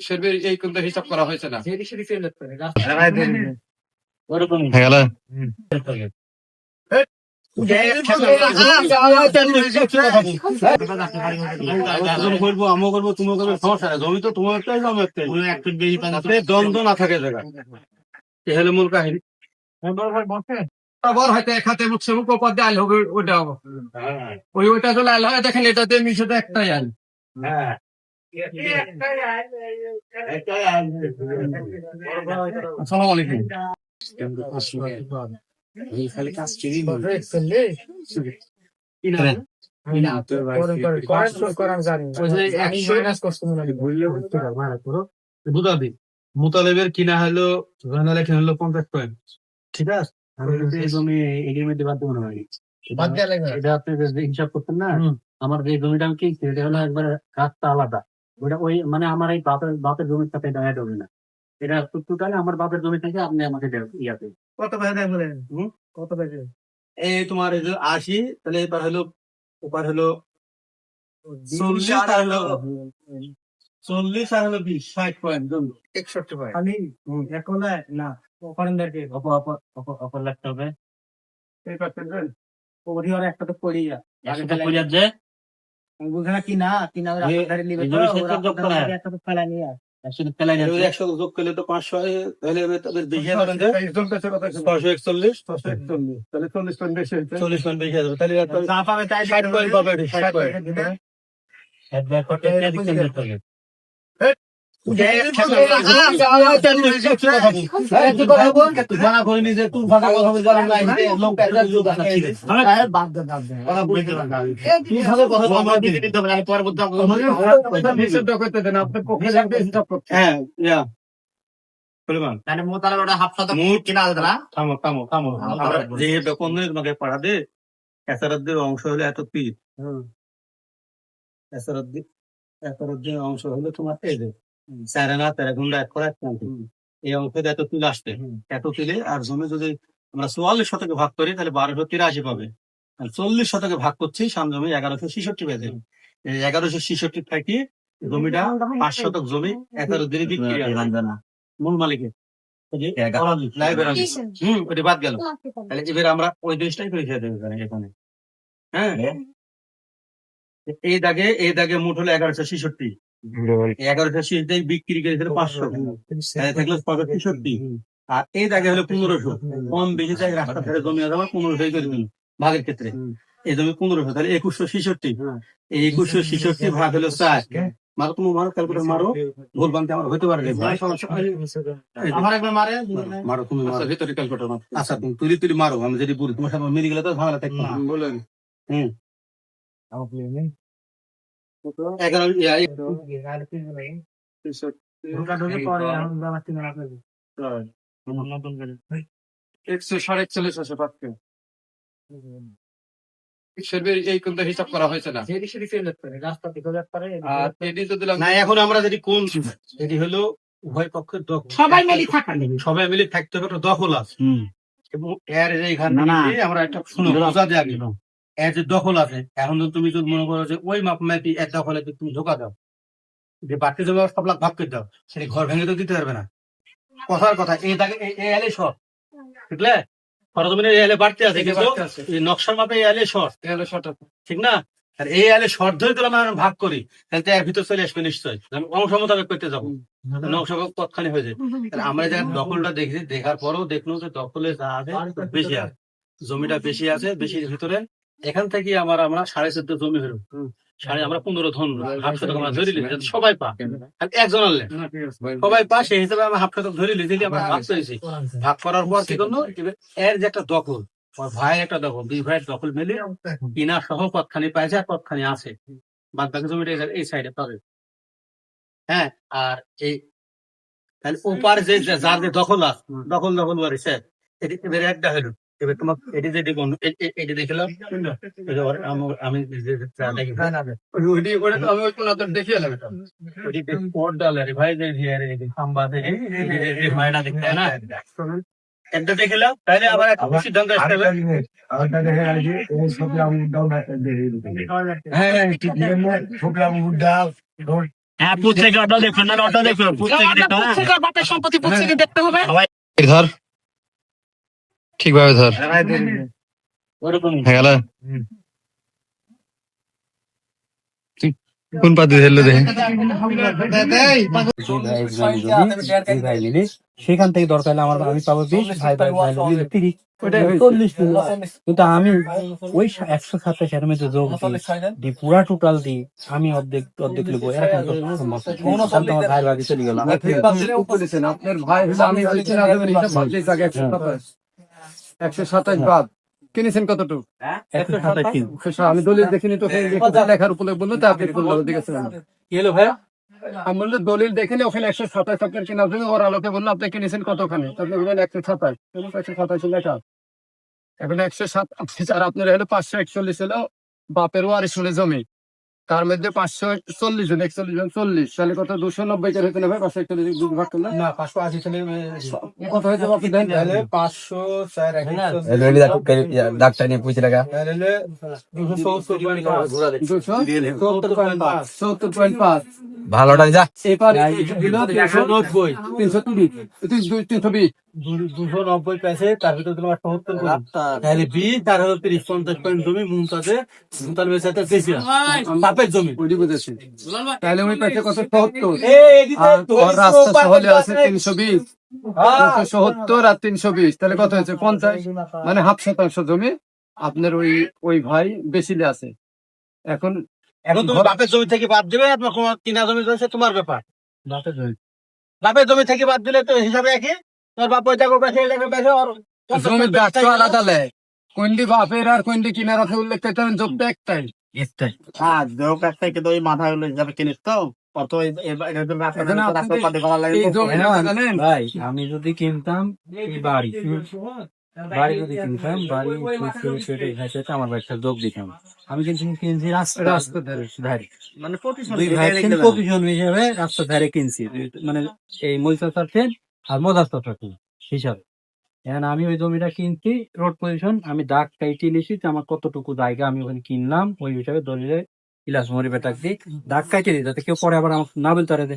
সেরবে এই কিন্তু হিসাব করা হয়েছে না। ওরকমই হয়ে গেল। করবো আমিও করবো তুমিও করবে, সমস্যা নাই। জমি তো তোমার একটাই, জমি একটাই, একটু বেশি পানি তাতে দ্বন্দ্ব না থাকে জায়গা। এ হলো মূল কাহিনী। বড় হয়তো এক হাতে মুখ সে মুখ ওপর দিয়ে আল হবে, ওইটা হবো ওইটা চলে আল হয়। দেখেন এটাতে মিশে তো একটাই আল। আসসালামু আলাইকুম। খালি কাজ চিনি বুঝাবি মুতালেবের কিনা হলো কিনা হলো 50 পয়েন্ট, ঠিক আছে। এই জমি এটির মধ্যে বাদ দেবো না এটা আপনি যে হিসাব করতেন না, আমার যে জমিটা আমি কিনছি এটা হলো একবার রাস্তা আলাদা। ওইটা ওই মানে আমার এই বাপের জমির সাথে এটা অ্যাড হবে না। এটা টোটালি আমার বাপের জমি থেকে আপনি আমাকে ইয়াতে কত পয়সা বলেন? কত পয়সা? এই তোমার এই যে 80, তাহলে এবার হলো ওপার হলো 40 আর হলো 40 আর হলো 20, 60 পয়েন্ট জমি। 61 পয়সা খালি এখন না ওখানদারকে অপর লাগতে হবে। এই পাচ্ছেন ওরি আর একটা তো পড়ি যা আগে তো পরিয়ার যে বুঝা কি না রাস্তায় নিবে তো একটা তো ফেলা নিয়ে একসাথে ফেলাই যাচ্ছে। 100 যোগ করলে তো 500 হয়, তাহলে তাদের বেশি হবে না। 541 তাহলে 40 পয়েন্ট বেশি হচ্ছে, 40 পয়েন্ট বেশি হবে। তাহলে যা পাবে তাই 60 পয়েন্ট পাবে, 60 পয়েন্ট। একবার করতে দিতে অংশ হলো এত পিস, অংশ হলো তোমার এই যে 4.5 ঘন্টা এক করে এই অংশে এত তুলে আসবে, এত তুলে। আর জমি যদি আমরা 44 শতকে ভাগ করি তাহলে 1283 পাবে। 40 শতকে ভাগ করছি, সাম জমি 1166 পেয়েছে। এই 1166 থাকি জমিটা 5 শতক জমি 11 দিনে বিক্রি হয় মূল মালিকের। ওটা বাদ গেল। তাহলে এবার আমরা ওই জিনিসটাই করে খেয়ে দেবো এখানে। হ্যাঁ, এই দাগে মুঠ হলো 1166, 1166 বিক্রি করেছিল 500, থাকলো 65। আর এই দাগে হলো 1500, কম বেশি জায়গায় রাস্তা ধারে জমি আছে আমার 1500 করে দিল ভাগের ক্ষেত্রে। এই জমি 1500, তাহলে 2166। এই 2166 ভাগ হলো 4। মারো তুমি, মারো ক্যালকুলেটর মারো, ভুল বানতে আমার হইতে পারে। আমার একবার মারে মারো তুমি, ভিতরে ক্যালকুলেটর মারো। আচ্ছা তুমি তুলি মারো, আমি যদি বলি তোমার সাথে মিলে গেলে তো ঝামেলা থাকবে না। বলেন 141 আছে পাচ্ছে। এই কিন্তু হিসাব করা হয়েছে না। রাস্তা থেকে পারে আর এটি তো দিলাম না। এখন আমরা যদি কোন এটি হলো উভয় পক্ষের দখল, সবাই মিলে থাকা নেই, সবাই মিলে থাকতে হবে, একটা দখল আছে। এবং এর যে এখানে আমরা একটা শুনো বোঝা দিয়ে আগে এর যে দখল আছে। এখন তুমি যদি মনে করো যে ওই মাপ ম্যাপি এক দখলে তুমি ঢোকা দাও, যে বাড়তি জমি সব লাখ ভাগ করে দাও, সেটা ঘর ভেঙে তো দিতে পারবে না। কথার কথা এই তাকে এই এলে শর্ট, বুঝলে? খরচমিনের এই এলে বাড়তে আছে, কিন্তু এই নকশার মাপে এই এলে শর্ট, ঠিক না? আর এই এলে শর্ট ধরে দিলাম আমরা ভাগ করি, তাহলে তো এর ভিতর চলে আসবে নিশ্চয়ই। অংশ মোতাবেক করতে যাবো, নকশা কতখানি হয়ে যায়। আমরা যখন দখলটা দেখছি, দেখার পরেও দেখলো যে দখলে যা আছে বেশি আছে, জমিটা বেশি আছে, বেশির ভিতরে। এখান থেকে আমরা 14.5 জমি হলো, আমরা 15 ধন হাফ শতক আমরা ধরে নিলি, সবাই পা একজন আনলে সবাই পা, সেই হিসাবে আমরা হাফ শতক ধরে নিলি, আমরা ভাগ করেছি। ভাগ করার পর কি করলো, এর যে একটা দখল, ভাইয়ের একটা দখল, 2 ভাইয়ের দখল মিলে কিনা সহ কতখানি পাইছে আর কতখানি আছে, বাদ বাকি জমিটা এই সাইডে পাবে। হ্যাঁ, আর এই তাহলে ওপার যে যার যে দখল আছে, দখল বাড়িছে এবারে একটা হলো। এবার তোমার এটি যে দেখুন, এটি দেখলাম আমি দেখিয়ে ভাই দেখতে না একটা দেখলাম, তাহলে আবার একটা সিদ্ধান্ত আসতে হবে। হ্যাঁ হ্যাঁ পুত্রিকা ওটা দেখুন না ওটা দেখুন পুত্রিকা দেখুন পত্রিকার বাপের সম্পত্তি পত্রিকা দেখতে হবে। ধর ঠিকভাবে ধর ওরকমই হয়ে গেল তুই কোন পাতি ধরলো দেখে সেখান থেকে দরকার হলে আমার আমি পাবো 20, ভাই ভাই ভাই মিলে 30, 40 দিলাম। কিন্তু আমি ওই 127 এর মধ্যে যোগ দিই পুরা টোটাল দিই আমি অর্ধেক অর্ধেক লিখবো এরা কিন্তু সম্ভব না। তাহলে তো আমার ভাই ভাগে চলে গেল। আপনার ভাই হলো আমি বলছি না দেবেন হিসাব ভাবতেই থাকে 127 বাদ কিনেছেন কতটুকু 127 কিলো। আমি দলিল দেখিনি তো সেই লেখার উপরে বললো তো আপনি বললো দেখেছেন এলো ভাইয়া আমি বললো দলিল দেখিনি ওখানে 127 আপনার কেনা জমি ওর আলোকে বললো আপনি কিনেছেন কতখানি আপনি বললেন 127 লেখা এখন 107 আর আপনার হলো 541 হলো বাপের ওয়ারিশ হলে জমি তার মধ্যে 540 জন 41 জন 40 তাহলে কত 290 কে হতে নেবে 541 দুই ভাগ করলে না 580 ছেলে কত হয়েছে আপনি দেন তাহলে 500 4 ডাক্তার নিয়ে পুষে টাকা তাহলে 270.5 ভালোটা যা এবারে দিলো 390 320 290 পেছে তার ভিতরে তোমার 78 করে তাহলে 20 তার হলো 30 50 পয়েন্ট জমি মুমতাজে মুমতাজের সাথে বেশি বাপের জমি ওইটি বুঝেছি তাহলে ওই পাশে কত 70 আর ওর রাস্তা সহলে আছে 320 270 আর 320 তাহলে কত হয়েছে 50 মানে হাফ শতাংশ জমি আপনার ওই ভাই বেশিলে আছে এখন এখন তুমি বাপের জমি থেকে বাদ দিবে আর তোমার কিনা জমি রয়েছে তোমার ব্যাপার বাপের জমি বাপের জমি থেকে বাদ দিলে তো হিসাবে একই তোমার বাপ ওই টাকা পেছে এই টাকা পেছে আর জমির দায়িত্ব আলাদা লেয় কোনটি বাপের আর কোনটি কিনার আছে উল্লেখ করতে হবে জবটা একটাই হ্যাঁ যোগ একটাই কিন্তু ওই মাথা গুলো হিসাবে কিনিস তো অত এখানে আপনি এই জমি জানেন ভাই আমি যদি কিনতাম এই বাড়ি বাড়ি যদি কিনতাম বাড়ি সেটা আমার বাড়িটা যোগ দিতাম আমি কিন্তু কিনছি রাস্তা ধারে মানে দুই ভাই প্রফেশন হিসেবে রাস্তার ধারে কিনছি মানে এই মরিচা চাচ্ছেন আর মজার চাচ্ছেন হিসাবে এখন আমি ওই জমিটা কিনছি রোড পজিশন আমি দাগ কাইটে নিয়েছি যে আমার কতটুকু জায়গা আমি ওখানে কিনলাম ওই হিসাবে দলিলে ইলাস মরি বেটাক দিই দাগ কাইটে দিই যাতে কেউ পরে আবার আমার না বলতে পারে যে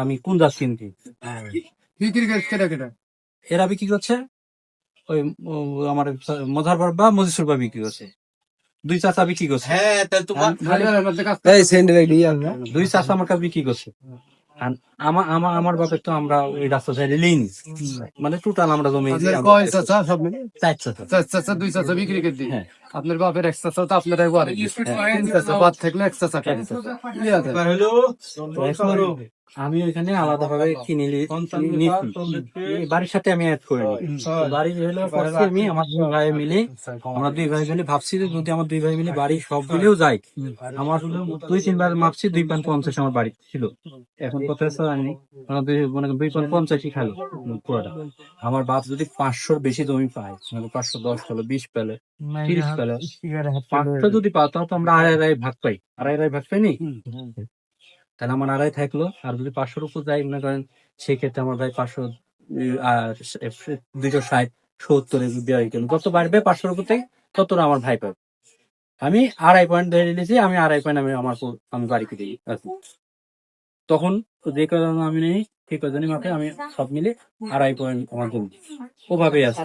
আমি কোন গাছ কিনছি বিক্রি কেটে কেটে এরা বিক্রি করছে ওই আমার মজার বা মজিসুর বা বিক্রি করছে দুই চাচা বিক্রি করছে হ্যাঁ তাহলে তোমার দুই চাচা আমার কাছে বিক্রি করছে আর আমার বাপের তো আমরা ওই রাস্তা সাইডে লিনি মানে টোটাল আমরা জমি কয় চাচা সব মিলে চার চাচা চাচা দুই চাচা বিক্রি করে দিই হ্যাঁ। আপনার বাপের এক চাচা তো আপনার একবার তিন চাচা বাদ থাকলে এক চাচা খাই হলো আমি ওইখানে আলাদা ভাবে কিনে বাড়ির সাথে আমি অ্যাড করে নিই বাড়ি হলো করছি আমি আমার দুই ভাই মিলে আমরা দুই ভাই মিলে ভাবছি যে যদি আমার দুই ভাই মিলে বাড়ি সব মিলেও যাই আমার 2-3 বার মাপছি 2.50 আমার বাড়ি ছিল এখন কত আছে জানি আমার 2.50 খালো পুরোটা আমার বাপ যদি 500 বেশি জমি পায় মানে 510 পেলো 20 পেলে 30 পেলে 500 যদি পাও তাও তো আমরা আড়াই ভাগ পাই নি তাহলে আমার আড়াই থাকলো আর যদি 500 উপর যাই মনে করেন সেক্ষেত্রে আমার ভাই 500 আর 260 70 যত বাড়বে 500 উপর থেকে ততটা আমার ভাই পাবে আমি 2.5 পয়েন্ট ধরে নিয়েছি আমি 2.5 পয়েন্ট আমি বাড়িতে দিই তখন যে কারণ আমি নেই ঠিক কজনই মাকে আমি সব মিলে 2.5 পয়েন্ট আমার জন্য ওভাবেই আছে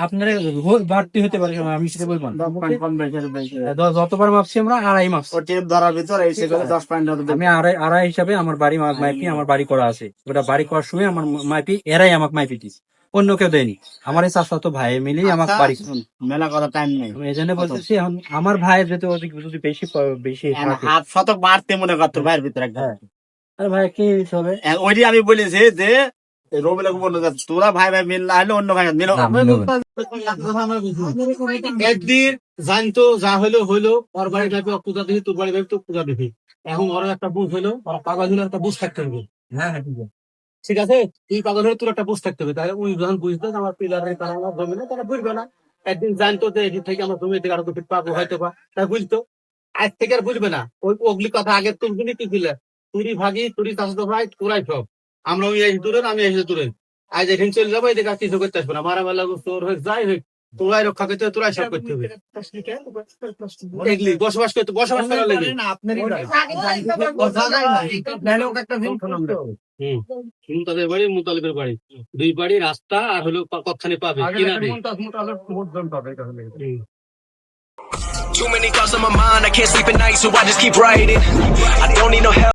আপনারা বাড়তি হতে পারে আমি সেটা বলবো না যতবার মাপছি আমরা 2.5 মাপছি ধরার ভিতরে আমি আড়াই হিসাবে আমার বাড়ি মাইপি আমার বাড়ি করা আছে ওটা বাড়ি করার সময় আমার মাইপি এরাই আমাকে মাইপি দিচ্ছে অন্য কেউ দেয়নি আমার এই চাচা ভাই মিলেই আমাকে বাড়ি মেলা কথা টাইম নেই এই জন্য বলতেছি এখন আমার ভাইয়ের যদি বেশি হাত শতক বাড়তে মনে কর তোর ভাইয়ের ভিতরে আর ভাই কি হবে ওইটি আমি বলেছি যে রবিলাকে বললো তোরা ভাই ভাই মিল না হলে অন্য ভাই মিলো একদিন জানতো যা হইলো ওর বাড়ি যাবে পূজা দিবি তোর বাড়ি যাবি তো পূজা দিবি এখন ওর একটা বুঝ হইলো ওর পাগল হলে একটা বুঝ থাকতে হবে হ্যাঁ ঠিক আছে তুই পাগল হলে তোর একটা বুঝ থাকতে হবে তাহলে ওই যখন বুঝতো আমার পিলারের কারণে আমার জমি না তারা বুঝবে না একদিন জানতো যে এদিক থেকে আমার জমি থেকে আরো 2 ফিট পাবো হয়তো বা তাই বুঝতো আজ থেকে আর বুঝবে না ওই ওগলি কথা আগে তুমি কি দিলে তুই ভাগি তুই চাষ ভাই তোরাই সব আমরা ওই এসে দূরের আমি এসে দূরের আজ এখানে চলে যাবো এদিকে আর কিছু করতে আসবে না, মারা বেলা তোর হোক যাই হোক, তোরাই রক্ষা করতে হবে, তোরাই সব করতে হবে। এগুলি বসবাস করার লেগে। মুমতাজের বাড়ি মুতালিবের বাড়ি, দুই বাড়ি রাস্তা আর হলো কতখানি পাবে কিনা দেবে। Too many thoughts on my mind, I can't sleep at night, so I just keep writing. I don't need no help.